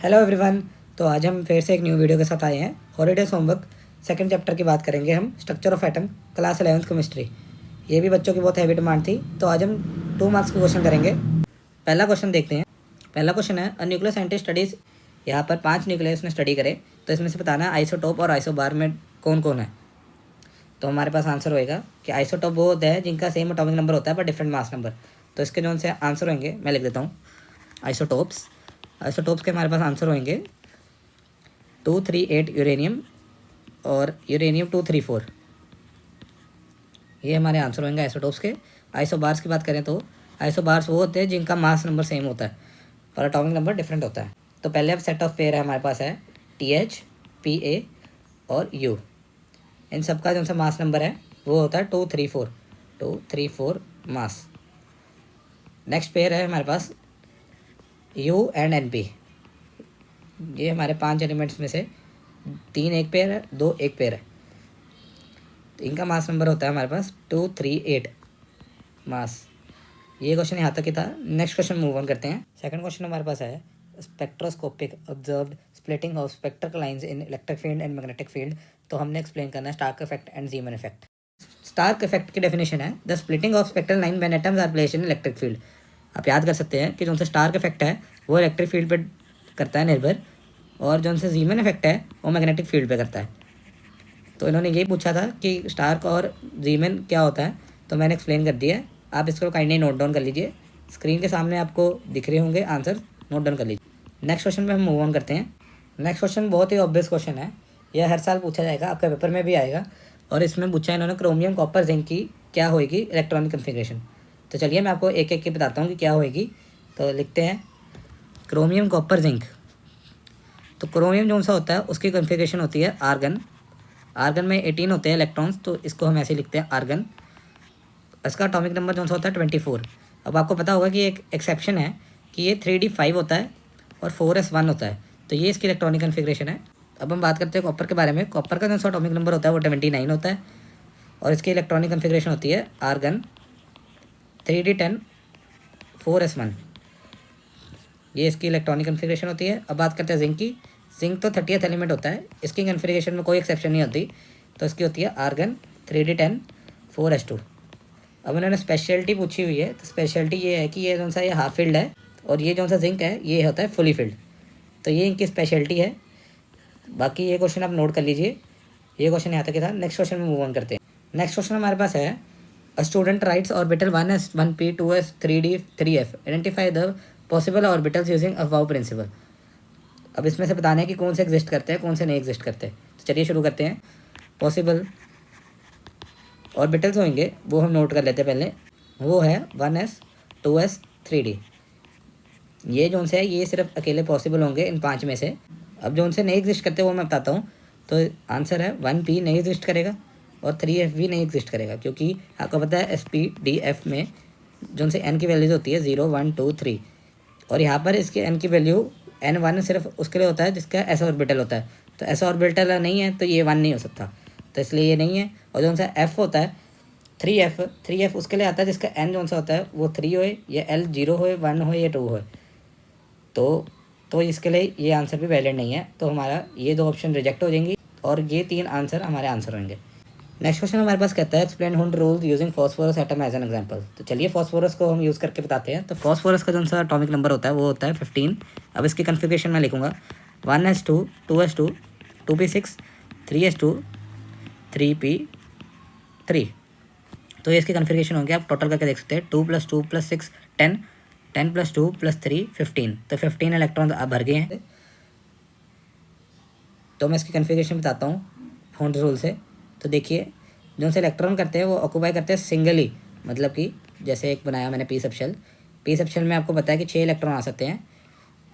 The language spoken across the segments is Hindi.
Hello everyone. तो आज हम फिर से एक न्यू वीडियो के साथ आए हैं। हॉलीडेज होमवर्क सेकंड चैप्टर की बात करेंगे हम, structure of atom, class 11th chemistry. ये भी बच्चों की बहुत हैवी डिमांड थी, तो आज हम 2 मार्क्स के क्वेश्चन करेंगे। पहला क्वेश्चन देखते हैं। पहला क्वेश्चन है, अ न्यूक्लियर साइंटिस्ट स्टडीज़। यहाँ पर 5 न्यूक्लियस ने स्टडी करे, तो इसमें से बताना है आइसोटोप और आइसोबार में कौन कौन है। तो हमारे पास आंसर होएगा कि आइसोटोप वो होता है जिनका सेम एटॉमिक नंबर होता है पर डिफरेंट मास नंबर। तो इसके जो से आंसर होंगे मैं लिख देता हूँ। आइसोटोप्स आइसोटोप्स के हमारे पास आंसर होंगे 238 यूरेनियम और यूरेनियम 234। ये हमारे आंसर होंगे आइसोटोप्स के। आइसोबार्स की बात करें तो आइसोबार्स वो होते हैं जिनका मास नंबर सेम होता है पर एटॉमिक नंबर डिफरेंट होता है। तो पहले अब सेट ऑफ पेयर है हमारे पास है TH, PA और U। इन सबका जो सा मास नंबर है वो होता है 234 मास। नेक्स्ट पेयर है हमारे पास U एंड NP। ये हमारे 5 एलिमेंट्स में से 3 एक पेयर है, 2 एक पेयर है। तो इनका मास नंबर होता है हमारे पास 238 मास। ये क्वेश्चन यहाँ तक ही था। नेक्स्ट क्वेश्चन मूव ऑन करते हैं। सेकंड क्वेश्चन हमारे पास है, spectroscopic observed splitting of spectral lines in electric field and magnetic field. तो हमने एक्सप्लेन करना है Stark effect and Zeeman effect. Stark effect की डेफिनेशन है, the splitting of spectral line when atoms are placed in electric field. आप याद कर सकते हैं कि जो सा स्टार्क इफेक्ट है वो इलेक्ट्रिक फील्ड पर करता है निर्भर, और जो सा जीमन इफेक्ट है वो मैग्नेटिक फील्ड पे करता है। तो इन्होंने यही पूछा था कि स्टार्क और जीमन क्या होता है, तो मैंने एक्सप्लेन कर दिया है। आप इसको काइंडली नोट डाउन कर लीजिए, स्क्रीन के सामने आपको दिख रहे होंगे आंसर, नोट डाउन कर लीजिए। नेक्स्ट क्वेश्चन पे हम मूव ऑन करते हैं। नेक्स्ट क्वेश्चन बहुत ही ऑब्वियस क्वेश्चन है, यह हर साल पूछा जाएगा, आपका पेपर में भी आएगा। और इसमें पूछा है इन्होंने क्रोमियम कॉपर जिंक की क्या होएगी इलेक्ट्रॉनिक कन्फिग्रेशन। तो चलिए मैं आपको एक एक के बताता हूँ कि क्या होएगी। तो लिखते हैं क्रोमियम कॉपर जिंक। तो क्रोमियम जो सा होता है उसकी कन्फिग्रेशन होती है आर्गन। आर्गन में 18 होते हैं इलेक्ट्रॉन्स, तो इसको हम ऐसे लिखते हैं आर्गन। इसका एटॉमिक नंबर जो सा होता है 24। अब आपको पता होगा कि एक एक्सेप्शन है कि ये 3D5 होता है और 4s1 होता है। तो ये इसकी इलेक्ट्रॉनिक कन्फिग्रेशन है। अब हम बात करते हैं कॉपर के बारे में। कॉपर का जो सा एटॉमिक नंबर होता है वो 29 होता है और इसकी इलेक्ट्रॉनिक कन्फिग्रेशन होती है आर्गन 3D10 4s1। ये इसकी इलेक्ट्रॉनिक कन्फिग्रेशन होती है। अब बात करते हैं जिंक की। जिंक तो 30th एलिमेंट होता है, इसकी कन्फिग्रेशन में कोई एक्सेप्शन नहीं होती, तो इसकी होती है आर्गन 3D10 4s2। अब इन्होंने स्पेशलिटी पूछी हुई है, तो स्पेशलिटी ये है कि ये जो सा ये हाफ फील्ड है और ये जो सा जिंक है ये होता है फुली फील्ड। तो ये इनकी स्पेशलिटी है। बाकी ये क्वेश्चन आप नोट कर लीजिए। ये क्वेश्चन यहाँ तक था। नेक्स्ट क्वेश्चन में मूव ऑन करते हैं। नेक्स्ट क्वेश्चन हमारे पास है, a student writes orbital 1s 1p 2s 3d 3f identify the possible orbitals using Aufbau principle. अब इसमें से बताना है कि कौन से एग्जिस्ट करते हैं कौन से नहीं एग्जिस्ट करते। तो चलिए शुरू करते हैं। पॉसिबल ऑर्बिटल्स होंगे वो हम नोट कर लेते हैं पहले। वो है 1s 2s 3d। ये जो से है ये सिर्फ अकेले पॉसिबल होंगे इन 5 में से। अब जो उनसे नहीं एग्जिस्ट करते वो मैं बताता हूँ। तो आंसर है 1p नहीं एग्जिस्ट करेगा और 3f भी नहीं एग्जिस्ट करेगा, क्योंकि आपको पता है SPDF में जो से n की वैल्यूज होती है 0 1 2 3, और यहाँ पर इसके n की वैल्यू n1 सिर्फ उसके लिए होता है जिसका s ऑर्बिटल होता है। तो s ऑर्बिटल नहीं है तो ये 1 नहीं हो सकता, तो इसलिए ये नहीं है। और जो सा f होता है 3f उसके लिए आता है जिसका n जो सा होता है वो 3 होए, या l 0 होए 1 हो या 2 होए। तो इसके लिए ये आंसर भी वैलिड नहीं है। तो हमारा ये 2 ऑप्शन रिजेक्ट हो जाएंगी और ये 3 आंसर हमारे आंसर होंगे। नेक्स्ट क्वेश्चन हमारे पास कहता है, explain Hund rule using phosphorus atom as an example. तो चलिए फॉस्फोरस को हम यूज़ करके बताते हैं। तो फॉस्फोरस का जो सा एटॉमिक नंबर होता है वो होता है 15। अब इसकी कन्फिग्रेशन मैं लिखूंगा 1s2 2s2 2p6 3s2 3p3। तो ये इसकी कन्फिग्रेशन होंगे, आप टोटल करके देख सकते हैं 2 + 2 + 6 10 10 + 2 + 3 15। तो 15 इलेक्ट्रॉन अब भर गए हैं। तो मैं इसकी कन्फिग्रेशन बताता हूँ हुंड रूल से। तो देखिए जो से इलेक्ट्रॉन करते हैं वो ऑक्यूपाई करते हैं सिंगली, मतलब कि जैसे एक बनाया मैंने पी सब शेल में आपको पता है कि 6 इलेक्ट्रॉन आ सकते हैं।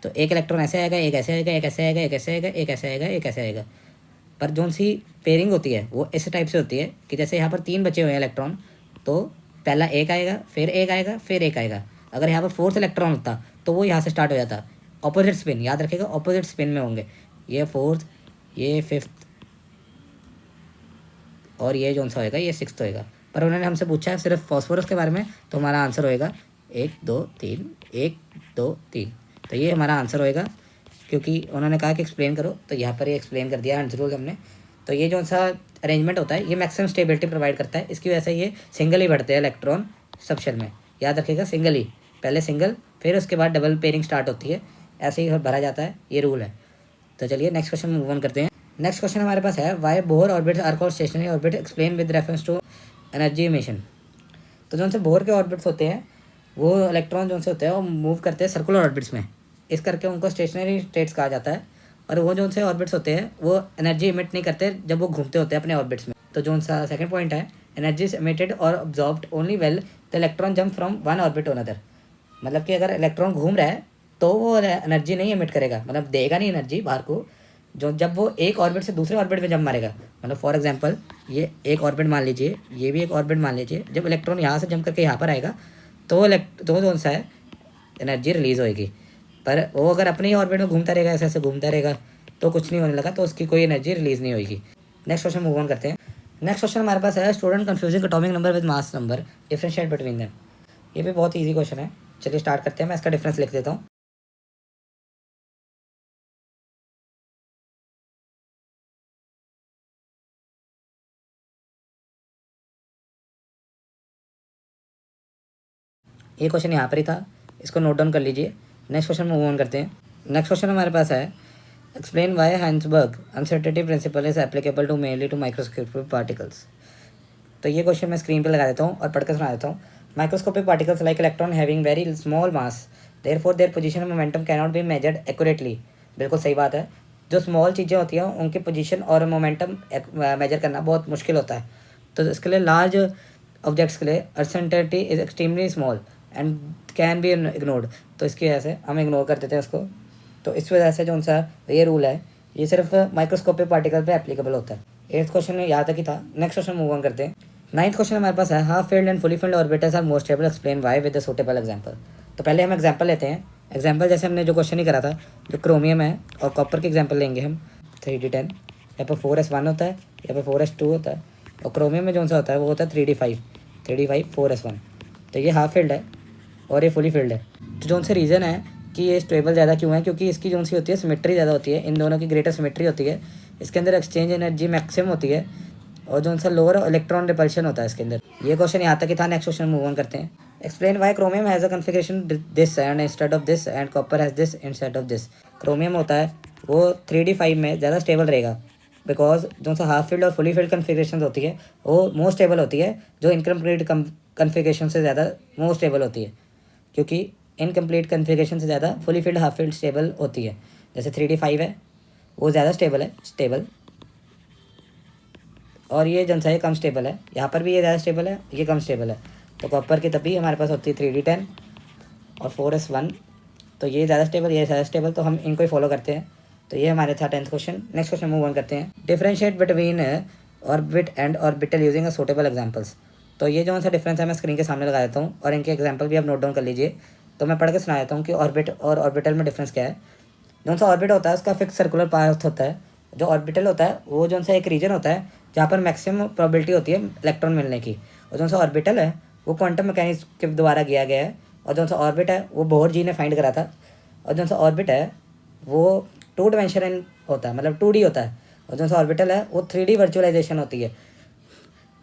तो एक इलेक्ट्रॉन ऐसे आएगा, एक ऐसे आएगा, एक ऐसे आएगा, एक ऐसे आएगा, एक ऐसे आएगा, एक ऐसे आएगा। पर जो सी पेयरिंग होती है वो इस टाइप से होती है कि जैसे यहाँ पर 3 बचे हुए हैं इलेक्ट्रॉन, तो पहला एक आएगा, फिर एक आएगा, फिर एक आएगा। अगर यहाँ पर 4th इलेक्ट्रॉन होता तो वो यहाँ से स्टार्ट हो जाता। ऑपोजिट स्पिन याद रखेगा, ऑपोजिट स्पिन में होंगे। ये 4th, ये 5th और ये जो सा होएगा ये 6th होएगा। पर उन्होंने हमसे पूछा है सिर्फ फॉस्फोरस के बारे में, तो हमारा आंसर होएगा 1 2 3 1 2 3। तो ये हमारा आंसर होएगा क्योंकि उन्होंने कहा कि एक्सप्लेन करो, तो यहाँ पर ये एक्सप्लेन कर दिया हंड्स रूल हमने। तो ये जो सा अरेंजमेंट होता है ये मैक्सिमम स्टेबिलिटी प्रोवाइड करता है, इसकी वजह से ये सिंगल ही बढ़ते हैं इलेक्ट्रॉन सब में, याद रखिएगा सिंगल ही, पहले सिंगल फिर उसके बाद डबल पेयरिंग स्टार्ट होती है, ऐसे ही भरा जाता है, ये रूल है। तो चलिए नेक्स्ट क्वेश्चन मूव ऑन करते हैं। नेक्स्ट क्वेश्चन हमारे पास है why Bohr orbits are called stationary orbit, explain with reference to energy emission. तो जो से बोर के ऑर्बिट्स होते हैं वो इलेक्ट्रॉन जो से होते हैं वो मूव करते हैं सर्कुलर ऑर्बिट्स में, इस करके उनको स्टेशनरी स्टेट्स कहा जाता है। और वो जो से ऑर्बिट्स होते हैं वो एनर्जी इमिट नहीं करते जब वो घूमते होते हैं अपने ऑर्बिट्स में। तो जो सा सेकंड पॉइंट है, एनर्जी इज इमिटेड और absorbed only well the electron jump from one orbit to another. मतलब कि अगर इलेक्ट्रॉन घूम रहा है तो वो एनर्जी नहीं इमिट करेगा, मतलब देगा नहीं एनर्जी बाहर को, जो जब वो एक ऑर्बिट से दूसरे ऑर्बिट में जंप मारेगा। मतलब फॉर एग्जांपल ये एक ऑर्बिट मान लीजिए, ये भी एक ऑर्बिट मान लीजिए, जब इलेक्ट्रॉन यहाँ से जंप करके यहाँ पर आएगा तो जो सा है एनर्जी रिलीज़ होएगी। पर वो अगर अपने ही ऑर्बिट में घूमता रहेगा, ऐसे ऐसे घूमता रहेगा, तो कुछ नहीं होने लगा, तो उसकी कोई एनर्जी रिलीज़ नहीं होगी। नेक्स्ट क्वेश्चन मूव ऑन करते हैं। नेक्स्ट क्वेश्चन हमारे पास है student confusing atomic number with mass number, differentiate between them. ये भी बहुत ईजी क्वेश्चन है, चलिए स्टार्ट करते हैं। मैं इसका डिफरेंस लिख देता हूँ। ये क्वेश्चन यहाँ पर ही था, इसको नोट डाउन कर लीजिए। नेक्स्ट क्वेश्चन मूव ऑन करते हैं। नेक्स्ट क्वेश्चन हमारे पास है explain why Heisenberg uncertainty principle is applicable to mainly to microscopic particles. तो ये क्वेश्चन मैं स्क्रीन पे लगा देता हूँ और पढ़कर सुना देता हूँ। Microscopic particles like electron having very small mass, therefore their position and momentum can not be measured accurately. बिल्कुल सही बात है, जो स्मॉल चीज़ें होती हैं उनकी पोजीशन और मोमेंटम मेजर करना बहुत मुश्किल होता है। तो इसके लिए लार्ज ऑब्जेक्ट्स के लिए uncertainty is extremely small and can be ignored. तो इसकी वजह से हम इग्नोर कर देते हैं उसको। तो इस वजह से जो उनसा ये रूल है ये सिर्फ माइक्रोस्कोपिक पार्टिकल पे एप्लीकेबल होता है। 8th क्वेश्चन में यहाँ तक ही था। नेक्स्ट क्वेश्चन मूव ऑन करते हैं। 9th क्वेश्चन हमारे पास है half filled and fully filled orbitals are more stable, explain why with the suitable example. तो पहले हम एग्जांपल लेते हैं। एग्जांपल जैसे हमने जो क्वेश्चन ही करा था, जो क्रोमियम है और कॉपर के एग्जांपल लेंगे हम। 3d10 यहाँ पर 4s1 होता है, यहाँ पर 4s2 होता है, और क्रोमियम में जो सा होता है वो होता है 3d5 4s1। तो ये हाफ फील्ड है और ये फुली फील्ड है। तो जो से रीज़न है कि ये स्टेबल ज़्यादा क्यों है, क्योंकि इसकी जो सी होती है सिमेट्री ज़्यादा होती है, इन दोनों की ग्रेटर सिमेट्री होती है, इसके अंदर एक्सचेंज एनर्जी मैक्सिमम होती है, और जो सा लोअर इलेक्ट्रॉन रिपल्शन होता है इसके अंदर। ये क्वेश्चन यहाँ तक ही था। नेक्स्ट क्वेश्चन मूव ऑन करते हैं। Explain why chromium has a configuration this and instead of this and copper has this instead of this. Chromium होता है वो 3d5 में ज़्यादा स्टेबल रहेगा, बिकॉज जो सा हाफ फील्ड और फुली फील्ड कन्फिग्रेशन होती है वो मोस्ट स्टेबल होती है, जो इनकम्प्लीट कन्फिग्रेशन से ज़्यादा मोस्ट स्टेबल होती है, क्योंकि इनकम्प्लीट कन्फिग्रेशन से ज़्यादा fully field half field stable होती है। जैसे 3d5 है वो ज़्यादा स्टेबल है, और ये जो सा कम स्टेबल है। यहाँ पर भी ये ज़्यादा स्टेबल है, ये कम स्टेबल है। तो कॉपर की तभी हमारे पास होती है 3d10 और 4s1। तो ये ज़्यादा स्टेबल, ये ज़्यादा स्टेबल, तो हम इनको ही फॉलो करते हैं। तो ये हमारे था 10th question. Next question move on करते हैं। Differentiate between orbit and orbital using a suitable examples. तो ये जो सा डिफरेंस है मैं स्क्रीन के सामने लगा देता हूँ और इनके एग्जांपल भी आप नोट डाउन कर लीजिए। तो मैं पढ़ के सुना देता हूँ कि ऑर्बिट और ऑर्बिटल में डिफरेंस क्या है। जो सा ऑर्बिट होता है उसका फिक्स सर्कुलर पाथ होता है, जो ऑर्बिटल होता है वो जो सा एक रीजन होता है जहाँ पर मैक्सिमम प्रोबेबिलिटी होती है इलेक्ट्रॉन मिलने की। और जो सा ऑर्बिटल है वो क्वांटम मैकेनिक्स के द्वारा किया गया है, और जो सा ऑर्बिट है वो बोर जी ने फाइंड करा था। और जो सा ऑर्बिट है वो 2 डायमेंशन होता है, मतलब 2D होता है, और जो सा ऑर्बिटल है वो 3D वर्चुअलाइजेशन होती है।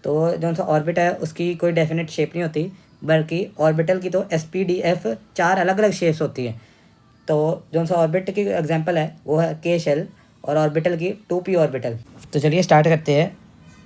तो जो सा ऑर्बिट है उसकी कोई डेफिनेट शेप नहीं होती, बल्कि ऑर्बिटल की तो SPDF 4 अलग अलग शेप्स होती हैं। तो जो सा ऑर्बिट की एग्जांपल है वो है K शेल, और ऑर्बिटल की 2p ऑर्बिटल। तो चलिए स्टार्ट करते हैं।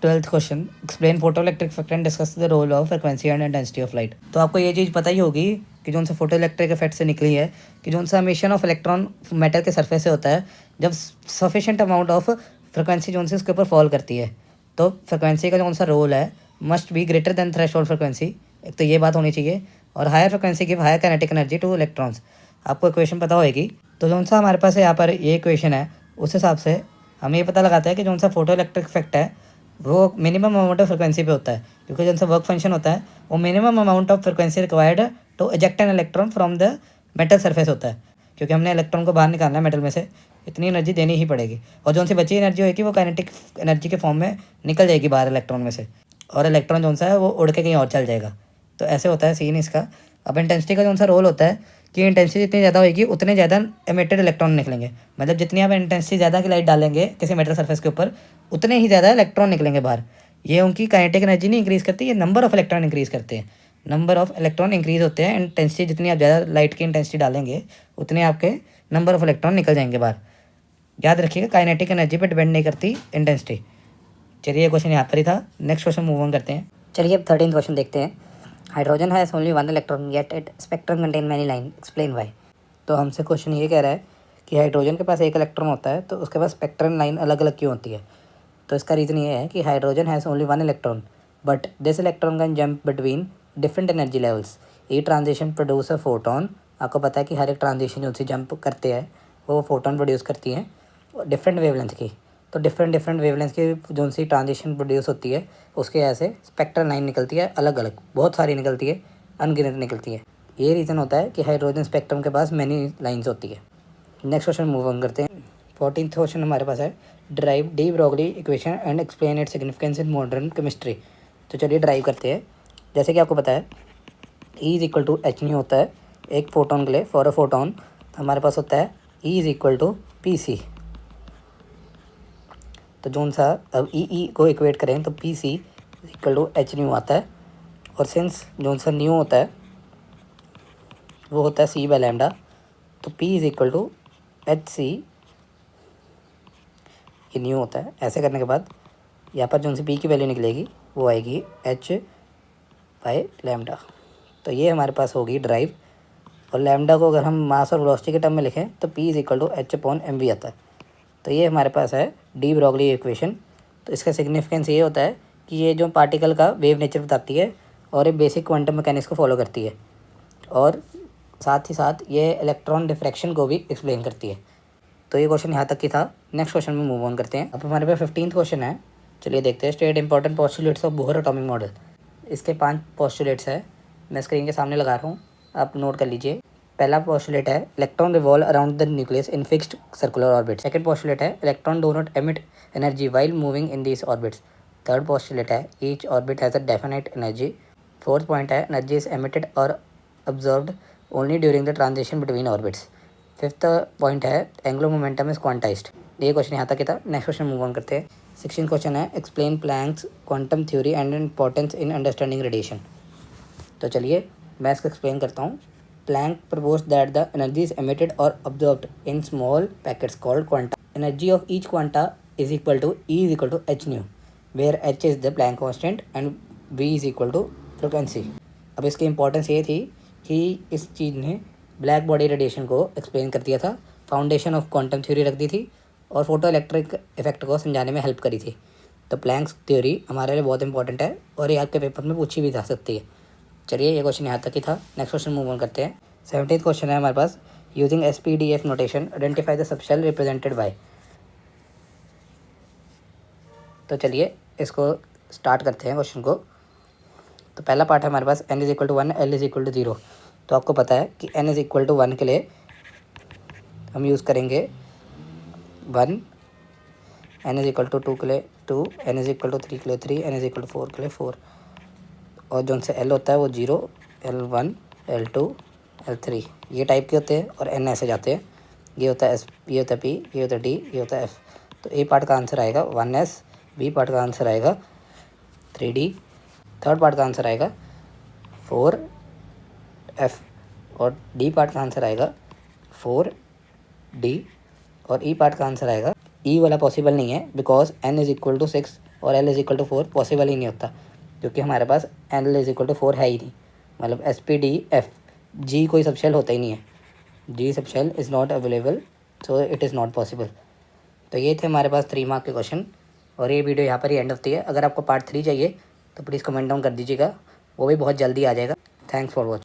12th question, explain photo electric effect and discuss the role of frequency and intensity of light. तो आपको ये चीज़ पता ही होगी कि जो सा फोटो इलेक्ट्रिक इफेक्ट से निकली है कि जो सा एमिशन ऑफ इलेक्ट्रॉन मेटल के सरफेस से होता है जब सफिशेंट अमाउंट ऑफ फ्रिक्वेंसी जो से उसके ऊपर फॉल करती है। तो फ्रिक्वेंसी का जो सा रोल है must be greater than threshold frequency, एक तो ये बात होनी चाहिए। और higher frequency give higher kinetic energy to electrons. आपको इक्वेशन पता होगी। तो जो सा हमारे पास यहाँ पर ये इक्वेशन है उस हिसाब से हम ये पता लगाते हैं कि जो सा फोटो इलेक्ट्रिक इफेक्ट है वो मिनिमम अमाउंट ऑफ फ्रिक्वेंसी पे होता है, क्योंकि जो सा वर्क फंक्शन होता है वो minimum amount of frequency required to eject an electron from the metal surface होता है, क्योंकि हमने इलेक्ट्रॉन को बाहर निकालना है मेटल में से, इतनी एनर्जी देनी ही पड़ेगी। और जो सी बची एनर्जी होगी वो काइनेटिक एनर्जी के फॉर्म में निकल जाएगी बाहर इलेक्ट्रॉन में से, और इलेक्ट्रॉन जो सा है वो उड़ के कहीं और चल जाएगा। तो ऐसे होता है सीन इसका। अब इंटेंसिटी का जो सा रोल होता है कि इंटेंसिटी जितनी ज़्यादा होगी उतने ज़्यादा एमिटेड इलेक्ट्रॉन निकलेंगे। मतलब जितनी आप इंटेंसिटी ज़्यादा की लाइट डालेंगे किसी मेटल सरफेस के ऊपर उतने ही ज़्यादा इलेक्ट्रॉन निकलेंगे बाहर। ये उनकी काइनेटिक एनर्जी नहीं इंक्रीज़ करती, ये नंबर ऑफ इलेक्ट्रॉन इंक्रीज़ करते हैं। नंबर ऑफ इलेक्ट्रॉन इंक्रीज़ होते हैं, इंटेंसिटी जितनी आप ज़्यादा लाइट की इंटेंसिटी डालेंगे उतने आपके नंबर ऑफ इलेक्ट्रॉन निकल जाएंगे बाहर। याद रखिएगा काइनेटिक एनर्जी पर डिपेंड नहीं करती इंटेंसिटी। चलिए ये क्वेश्चन यहाँ पर ही था। नेक्स्ट क्वेश्चन मूव ऑन करते हैं। चलिए अब 13th क्वेश्चन देखते हैं। Hydrogen has only 1 electron yet it spectrum contain many line, explain why. तो हमसे क्वेश्चन ये कह रहा है कि हाइड्रोजन के पास 1 इलेक्ट्रॉन होता है तो उसके पास स्पेक्ट्रम लाइन अलग अलग क्यों होती है। तो इसका रीज़न ये है कि hydrogen has only 1 electron but this electron can jump between different energy levels. ये ट्रांजिशन प्रोड्यूस अ फोटोन। आपको पता है कि हर एक ट्रांजिशन जो सी जंप करते हैं वो फोटोन प्रोड्यूस करती हैं डिफरेंट वेवलेंथ की। तो डिफरेंट वेवलेंथ की जो सी ट्रांजिशन प्रोड्यूस होती है उसके ऐसे स्पेक्ट्रल लाइन निकलती है, अलग अलग बहुत सारी निकलती है, अनगिनत निकलती है। ये रीज़न होता है कि हाइड्रोजन स्पेक्ट्रम के पास मैनी लाइंस होती है। नेक्स्ट क्वेश्चन मूव ऑन करते हैं। 14th क्वेश्चन हमारे पास है drive de Broglie equation and explain its significance in modern chemistry. तो चलिए ड्राइव करते हैं। जैसे कि आपको पता है E is equal to H nu होता है एक फोटोन के लिए। फॉर अ फोटोन हमारे पास होता है E is equal to P C. तो जोन सा अब ई को इक्वेट करें तो P C equal to H nu आता है। और सिंस जोन सा न्यू होता है वो होता है सी बाय लैम्डा, तो P is equal to H C, ये न्यू होता है। ऐसे करने के बाद यहाँ पर जोन सी पी की वैल्यू निकलेगी वो आएगी एच बाय लैम्डा। तो ये हमारे पास होगी ड्राइव। और लैम्डा को अगर हम मास और वेलोसिटी के टर्म में लिखें तो P is equal to H upon M V आता है। तो ये हमारे पास है डी ब्रोगली इक्वेशन। तो इसका सिग्निफिकेंस ये होता है कि ये जो पार्टिकल का वेव नेचर बताती है और ये बेसिक क्वांटम मैकेनिक्स को फॉलो करती है और साथ ही साथ ये इलेक्ट्रॉन डिफ्रैक्शन को भी एक्सप्लेन करती है। तो ये क्वेश्चन यहाँ तक की था। नेक्स्ट क्वेश्चन में मूव ऑन करते हैं। अब हमारे पास 15th क्वेश्चन है। चलिए देखते हैं। State important postulates of Bohr atomic model. इसके 5 पोस्टुलेट्स है, मैं स्क्रीन के सामने लगा रहा हूँ, आप नोट कर लीजिए। पहला पोस्टुलेट है electron revolve around the nucleus in fixed circular orbit. Second postulate है electron do not emit energy while moving in these orbits. Third postulate है each orbit has a definite energy. Fourth point है एनर्जी इज एमिटेड और absorbed only during the transition between orbits. Fifth point है एंगुलर मोमेंटम इज क्वांटाइज्ड। ये क्वेश्चन यहाँ तक ही था। नेक्स्ट क्वेश्चन मूव ऑन करते हैं। 16th क्वेश्चन है explain Planck's quantum theory and importance in understanding radiation. तो चलिए मैं इसको एक्सप्लेन करता हूँ। Planck proposed that the energy is emitted or absorbed in small packets called quanta. Energy of each quanta is equal to E is equal to h nu, where h is the Planck constant and v is equal to frequency. अब इसकी इंपॉर्टेंस ये थी कि इस चीज़ ने ब्लैक बॉडी रेडिएशन को एक्सप्लेन कर दिया था, फाउंडेशन ऑफ क्वांटम थ्योरी रख दी थी और फोटो इलेक्ट्रिक इफेक्ट को समझाने में हेल्प करी थी। तो प्लैंक्स थ्योरी हमारे लिए बहुत इंपॉर्टेंट है और ये आपके पेपर में पूछी भी जा सकती है। चलिए ये क्वेश्चन यहाँ तक ही था। नेक्स्ट क्वेश्चन मूव ऑन करते हैं। 17th क्वेश्चन है हमारे पास using SPDF notation identify the subshell represented by. तो चलिए इसको स्टार्ट करते हैं क्वेश्चन को। तो पहला पार्ट है हमारे पास n is equal to 1 l is equal to 0। तो आपको पता है कि n इज इक्वल टू 1 के लिए हम यूज़ करेंगे 1, n इज इक्वल टू 2 के लिए 2, n इज इक्वल टू 3 के लिए 3, n इज इक्वल टू 4 के लिए 4। और जो उनसे l होता है वो 0, L1, L2, L3 ये टाइप के होते हैं और n ऐसे जाते हैं। ये होता है S, ये होता है P, ये होता है D, ये होता है F। तो A पार्ट का आंसर आएगा 1s, B पार्ट का आंसर आएगा 3D, थर्ड पार्ट का आंसर आएगा 4f और D पार्ट का आंसर आएगा 4D और E पार्ट का आंसर आएगा E वाला पॉसिबल नहीं है because n is equal to 6 और l is equal to 4 possible ही नहीं होता क्योंकि हमारे पास l इज इक्वल टू 4 है ही नहीं। मतलब SPDF G कोई सबशेल होता ही नहीं है। G subshell is not available, so it is not possible. तो ये थे हमारे पास 3 मार्क के क्वेश्चन और ये वीडियो यहाँ पर ही एंड होती है। अगर आपको पार्ट 3 चाहिए तो प्लीज़ कमेंट डाउन कर दीजिएगा, वो भी बहुत जल्दी आ जाएगा। Thanks for watching.